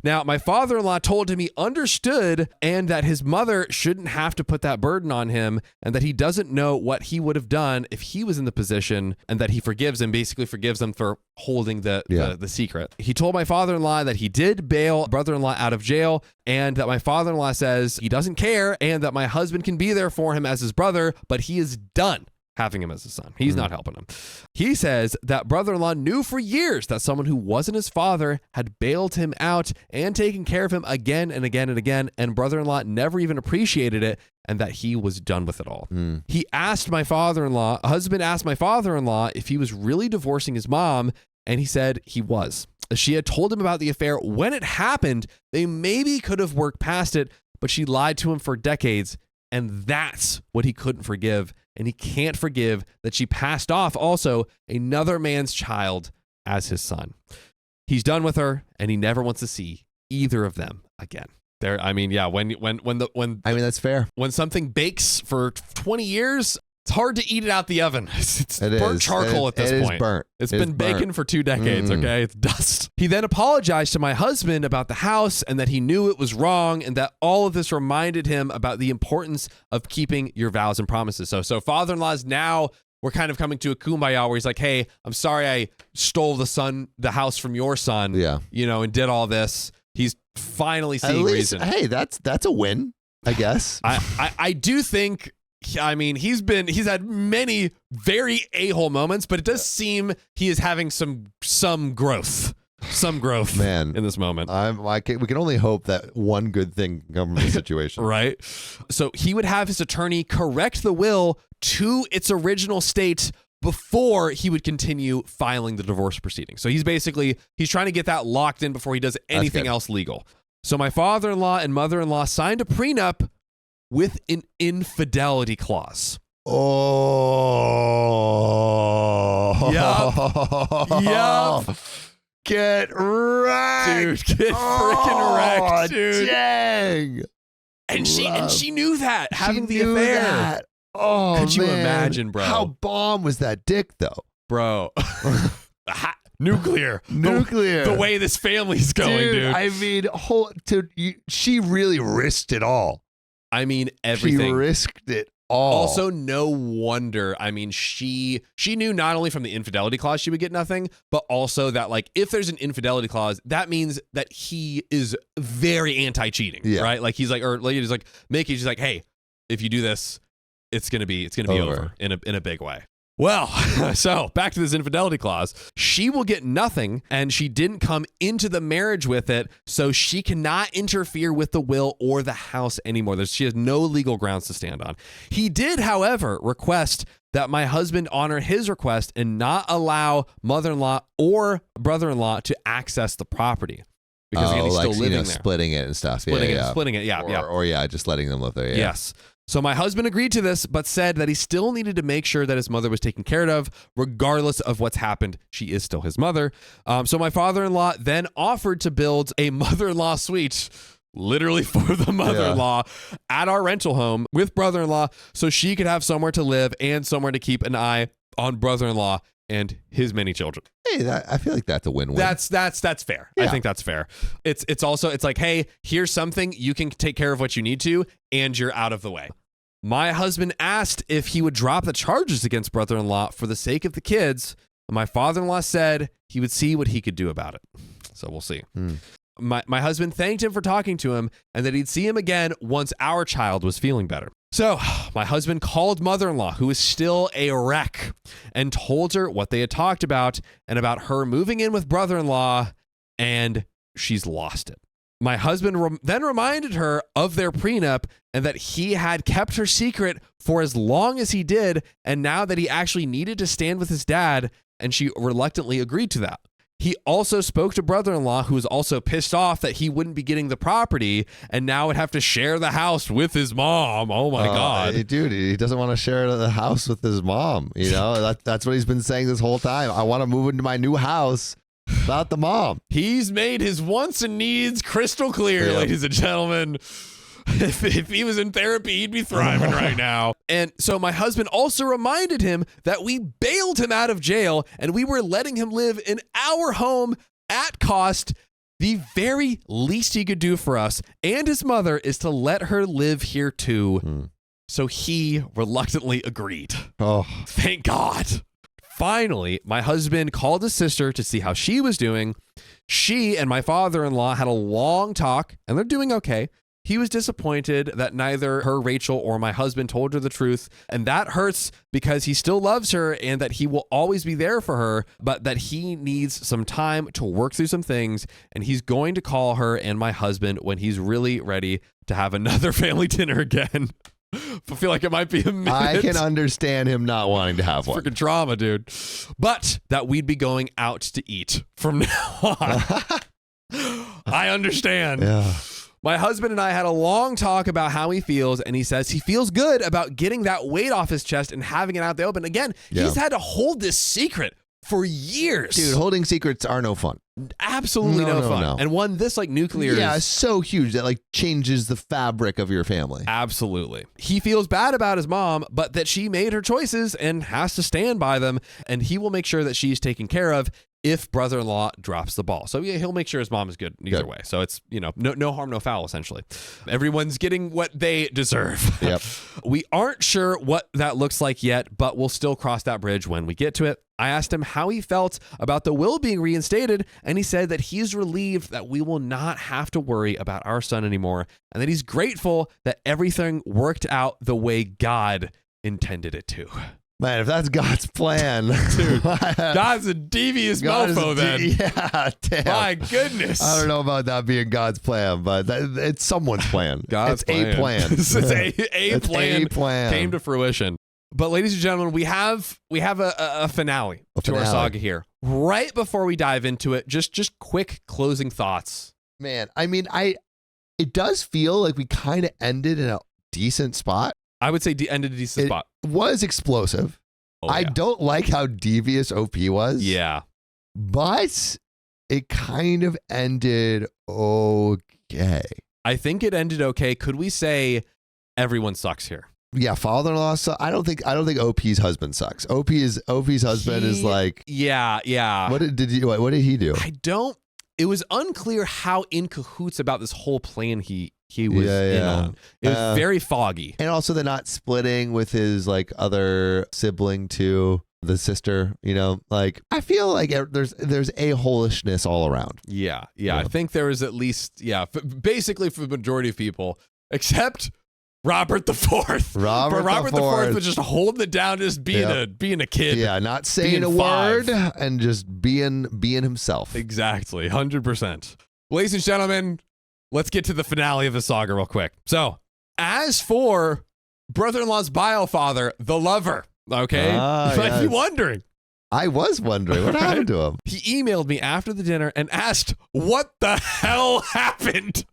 Now, my father-in-law told him he understood and that his mother shouldn't have to put that burden on him and that he doesn't know what he would have done if he was in the position, and that he basically forgives them for holding the secret. He told my father-in-law that he did bail brother-in-law out of jail and that my father-in-law says he doesn't care and that my husband can be there for him as his brother, but he is done having him as a son. He's not helping him. He says that brother-in-law knew for years that someone who wasn't his father had bailed him out and taken care of him again and again and again, and brother-in-law never even appreciated it, and that he was done with it all. He asked my father-in-law, husband asked my father-in-law if he was really divorcing his mom, and he said he was. She had told him about the affair when it happened. They maybe could have worked past it, but she lied to him for decades, and that's what he couldn't forgive. And he can't forgive that she passed off also another man's child as his son. He's done with her, and he never wants to see either of them again. There, I mean, yeah, when that's fair. When something bakes for 20 years, it's hard to eat it out the oven. It's burnt charcoal at this point. It is burnt. It's been baking for 2 decades, okay? It's dust. He then apologized to my husband about the house and that he knew it was wrong and that all of this reminded him about the importance of keeping your vows and promises. So father-in-law's now, we're kind of coming to a kumbaya where he's like, hey, I'm sorry I stole the house from your son, and did all this. He's finally seeing reason. Hey, that's a win, I guess. I do think, I mean, he's had many very a-hole moments, but it does seem he is having some growth. Some growth, man, in this moment. We can only hope that one good thing can come from the situation. Right? So he would have his attorney correct the will to its original state before he would continue filing the divorce proceeding. So he's trying to get that locked in before he does anything else legal. So my father-in-law and mother-in-law signed a prenup with an infidelity clause. Yup. Get wrecked. Dude, get freaking wrecked, dude. Dang. And she knew that, having the affair. That. Oh, could you imagine, bro? How bomb was that dick, though? Bro. Nuclear. The way this family's going, dude. I mean, she really risked it all. I mean, everything. She risked it all. Also, no wonder. I mean, she knew not only from the infidelity clause she would get nothing, but also that, like, if there's an infidelity clause, that means that he is very anti-cheating, right? Like, he's like, Mickey, she's like, hey, if you do this, it's gonna be over in a big way. Well, so back to this infidelity clause. She will get nothing, and she didn't come into the marriage with it, so she cannot interfere with the will or the house anymore. She has no legal grounds to stand on. He did, however, request that my husband honor his request and not allow mother-in-law or brother-in-law to access the property. Because again, he's still living there. Splitting it and stuff. Splitting it, Or just letting them live there. Yeah. Yes. So my husband agreed to this, but said that he still needed to make sure that his mother was taken care of, regardless of what's happened. She is still his mother. So my father-in-law then offered to build a mother-in-law suite, literally for the mother-in-law, at our rental home with brother-in-law, so she could have somewhere to live and somewhere to keep an eye on brother-in-law and his many children. Hey, I feel like that's a win-win. That's fair. Yeah. I think that's fair. It's also like, hey, here's something, you can take care of what you need to, and you're out of the way. My husband asked if he would drop the charges against brother-in-law for the sake of the kids. My father-in-law said he would see what he could do about it. So we'll see. My husband thanked him for talking to him and that he'd see him again once our child was feeling better. So my husband called mother-in-law, who is still a wreck, and told her what they had talked about and about her moving in with brother-in-law, and she's lost it. My husband then reminded her of their prenup and that he had kept her secret for as long as he did, and now that he actually needed to stand with his dad, and she reluctantly agreed to that. He also spoke to brother-in-law, who was also pissed off that he wouldn't be getting the property and now would have to share the house with his mom. Oh my God. Dude, he doesn't want to share the house with his mom. You know, that's what he's been saying this whole time. I want to move into my new house without the mom. He's made his wants and needs crystal clear, ladies and gentlemen. If he was in therapy, he'd be thriving right now. And so my husband also reminded him that we bailed him out of jail and we were letting him live in our home at cost. The very least he could do for us and his mother is to let her live here too. So he reluctantly agreed. Oh, thank God. Finally, my husband called his sister to see how she was doing. She and my father-in-law had a long talk, and they're doing okay. He was disappointed that neither her, Rachel, or my husband told her the truth, and that hurts because he still loves her and that he will always be there for her, but that he needs some time to work through some things, and he's going to call her and my husband when he's really ready to have another family dinner again. I feel like it might be a minute. I can understand him not wanting to have one. Freaking drama, dude. But that we'd be going out to eat from now on. I understand. Yeah. My husband and I had a long talk about how he feels, and he says he feels good about getting that weight off his chest and having it out the open. Again, he's had to hold this secret for years. Dude, holding secrets are no fun. Absolutely no fun. No. And one this like nuclear Yeah, is it's so huge that like changes the fabric of your family. absolutely. He feels bad about his mom, but that she made her choices and has to stand by them, and he will make sure that she's taken care of if brother-in-law drops the ball. So yeah, he'll make sure his mom is good either way. So it's, no harm, no foul, essentially. Everyone's getting what they deserve. Yep. We aren't sure what that looks like yet, but we'll still cross that bridge when we get to it. I asked him how he felt about the will being reinstated, and he said that he's relieved that we will not have to worry about our son anymore, and that he's grateful that everything worked out the way God intended it to. Man, if that's God's plan. Dude, God's a devious mofo then. Yeah, damn. My goodness. I don't know about that being God's plan, but it's someone's plan. God's it's a plan. It's a plan came to fruition. But ladies and gentlemen, we have a finale to our saga here. Right before we dive into it, just quick closing thoughts. Man, I mean, it does feel like we kind of ended in a decent spot. I would say ended a decent spot. Was explosive. Oh, yeah. I don't like how devious OP was. Yeah. But it kind of ended okay. I think it ended okay. Could we say everyone sucks here? Yeah, father-in-law. I don't think OP's husband sucks. OP's husband is like. Yeah. What did he do? It was unclear how in cahoots about this whole plan he was in on. It was very foggy. And also the not splitting with his like other sibling too, the sister, like I feel like there's a holishness all around. Yeah. I think there was at least, basically for the majority of people, except Robert the Fourth. Robert the Fourth was just holding it down, just being a kid. Yeah, not saying a word and just being himself. Exactly, 100%. Ladies and gentlemen, let's get to the finale of the saga real quick. So, as for brother-in-law's bio father, the lover, okay? You might be wondering. I was wondering what happened to him. He emailed me after the dinner and asked what the hell happened.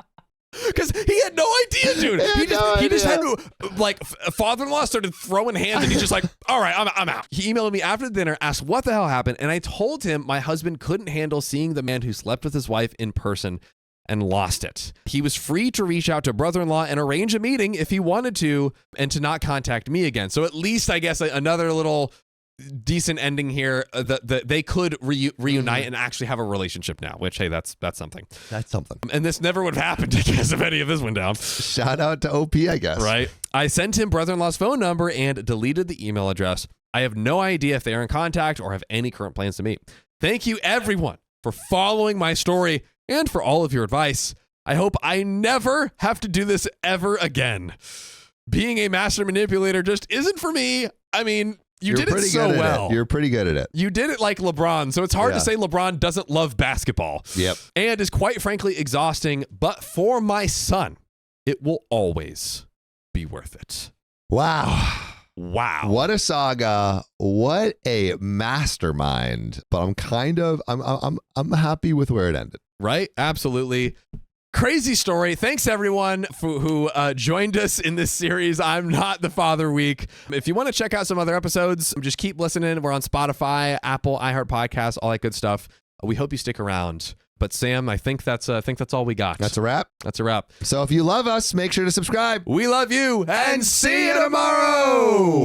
Because he had no idea, dude. He just had to, like, father-in-law started throwing hands, and he's just like, all right, I'm out. He emailed me after the dinner, asked what the hell happened, and I told him my husband couldn't handle seeing the man who slept with his wife in person and lost it. He was free to reach out to brother-in-law and arrange a meeting if he wanted to, and to not contact me again. So at least, I guess, another little decent ending here that they could reunite and actually have a relationship now, which, hey, that's something. That's something. And this never would have happened, I guess, if any of this went down. Shout out to OP, I guess. Right. I sent him brother-in-law's phone number and deleted the email address. I have no idea if they are in contact or have any current plans to meet. Thank you, everyone, for following my story and for all of your advice. I hope I never have to do this ever again. Being a master manipulator just isn't for me. I mean, you did it so well. You're pretty good at it. You did it like LeBron, so it's hard to say LeBron doesn't love basketball. Yep. And is quite frankly exhausting, but for my son, it will always be worth it. Wow. What a saga. What a mastermind. But I'm happy with where it ended. Right? Absolutely. Crazy story. Thanks everyone who joined us in this series. I'm Not the Father Week. If you want to check out some other episodes, just keep listening. We're on Spotify, Apple, iHeart Podcasts, all that good stuff. We hope you stick around. But Sam, I think that's all we got. That's a wrap. That's a wrap. So if you love us, make sure to subscribe. We love you and see you tomorrow.